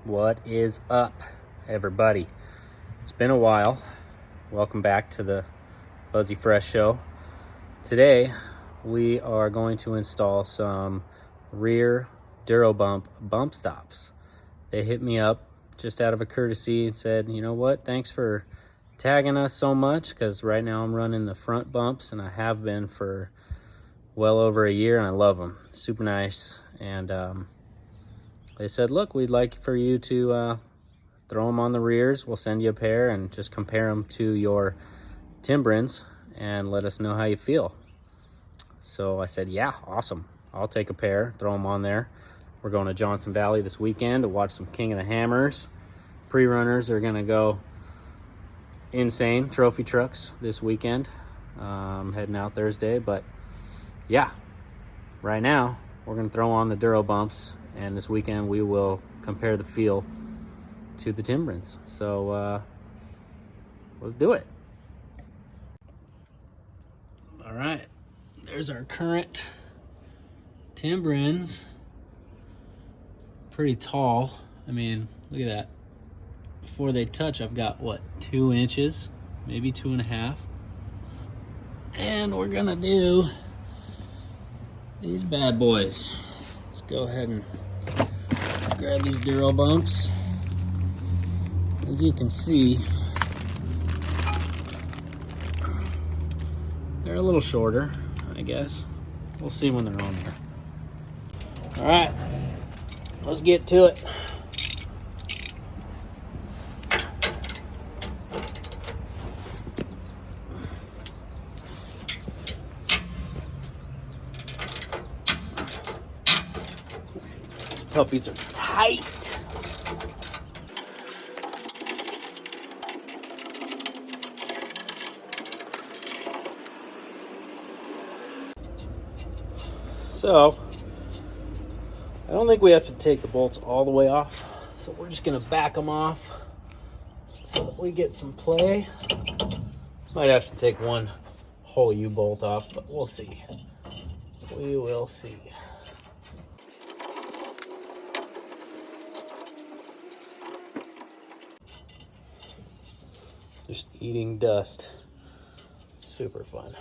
What is up, everybody? It's been a while. Welcome back to the Buzzy Fresh Show. Today, we are going to install some rear Durobump bump stops. They hit me up just out of a courtesy and said, you know what, thanks for tagging us so much, because right now I'm running the front bumps, and I have been for well over a year, and I love them. Super nice. And they said, look, we'd like for you to throw them on the rears. We'll send you a pair and just compare them to your Timbrens and let us know how you feel. So I said, yeah, awesome. I'll take a pair, throw them on there. We're going to Johnson Valley this weekend to watch some King of the Hammers. Pre-runners are going to go insane. Trophy trucks this weekend. Heading out Thursday. But yeah, right now we're going to throw on the Durobumps. And this weekend we will compare the feel to the Timbrens. So let's do it. All right, there's our current Timbrens. Pretty tall. I mean, look at that. Before they touch, I've got what, 2 inches, maybe 2.5. And we're gonna do these bad boys. Let's go ahead and grab these Durobumps. As you can see, they're a little shorter, I guess. We'll see when they're on there. All right, let's get to it. These puppies are tight. So, I don't think we have to take the bolts all the way off. So we're just gonna back them off so that we get some play. Might have to take one whole U-bolt off, but we'll see. We will see. Just eating dust. Super fun.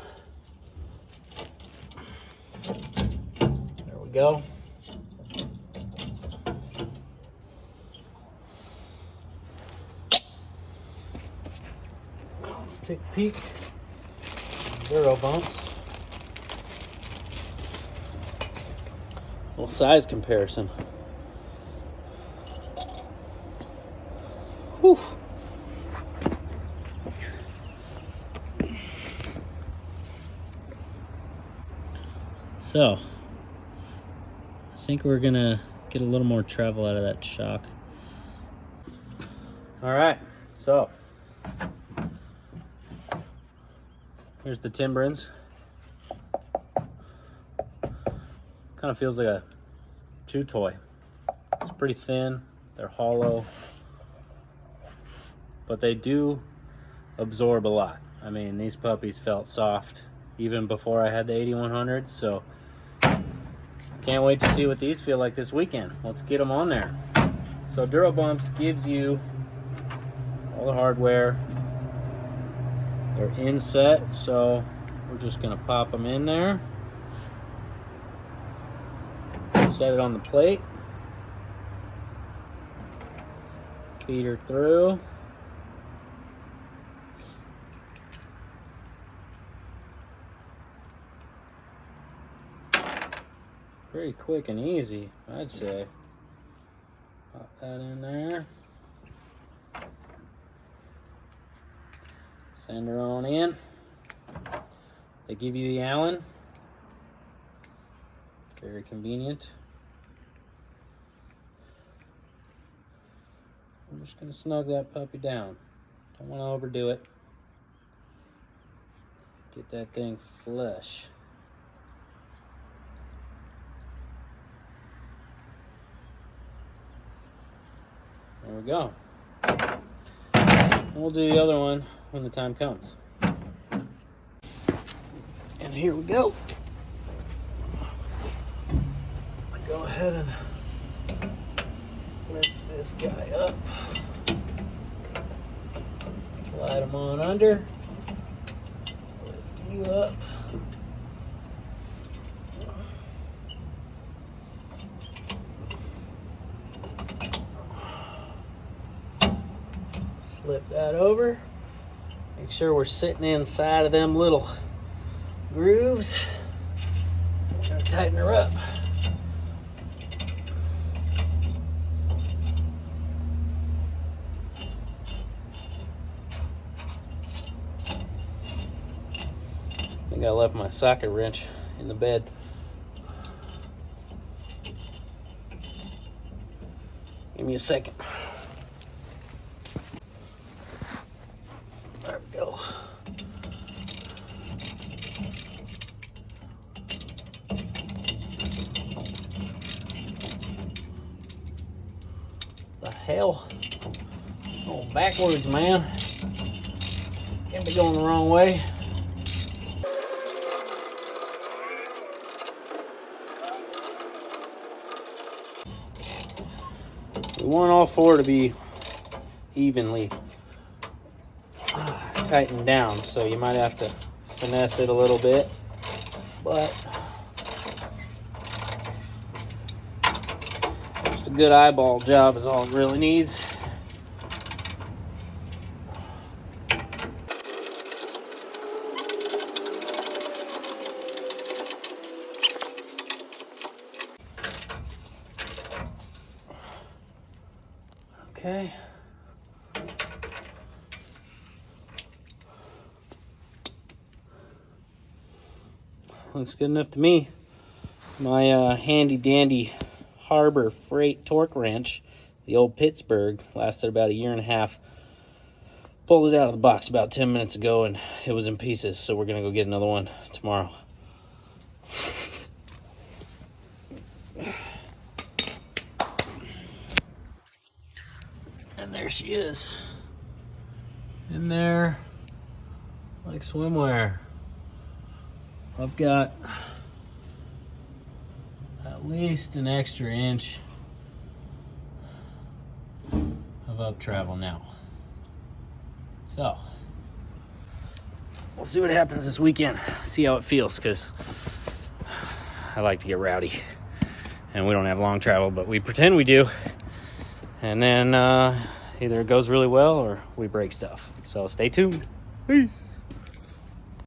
There we go. Let's take a peek. Durobumps. Little size comparison. Whew. So, I think we're gonna get a little more travel out of that shock. All right, so here's the Timbrens. Kind of feels like a chew toy. It's pretty thin, they're hollow, but they do absorb a lot. I mean, these puppies felt soft even before I had the 8100s, so can't wait to see what these feel like this weekend. Let's get them on there. So Durobumps gives you all the hardware. They're inset, so we're just gonna pop them in there. Set it on the plate. Feed her through. Pretty quick and easy, I'd say. Pop that in there. Send her on in. They give you the Allen. Very convenient. I'm just gonna snug that puppy down. Don't want to overdo it. Get that thing flush. There we go. And we'll do the other one when the time comes. And here we go. Go ahead and lift this this guy up. Slide him on under. Lift you up. Slip that over. Make sure we're sitting inside of them little grooves. Try to tighten her up. I think I left my socket wrench in the bed. Give me a second. There we go. The hell? Oh, backwards, man. Can't be going the wrong way. We want all four to be evenly tightened down, so you might have to finesse it a little bit, but just a good eyeball job is all it really needs. Okay. Looks good enough to me. My handy dandy Harbor Freight torque wrench, the old Pittsburgh, lasted about a year and a half. Pulled it out of the box about 10 minutes ago and it was in pieces, so we're gonna go get another one tomorrow. And there she is. In there, like swimwear. I've got at least an extra inch of up travel now. So, we'll see what happens this weekend. See how it feels, because I like to get rowdy. And we don't have long travel, but we pretend we do. And then either it goes really well or we break stuff. So stay tuned. Peace.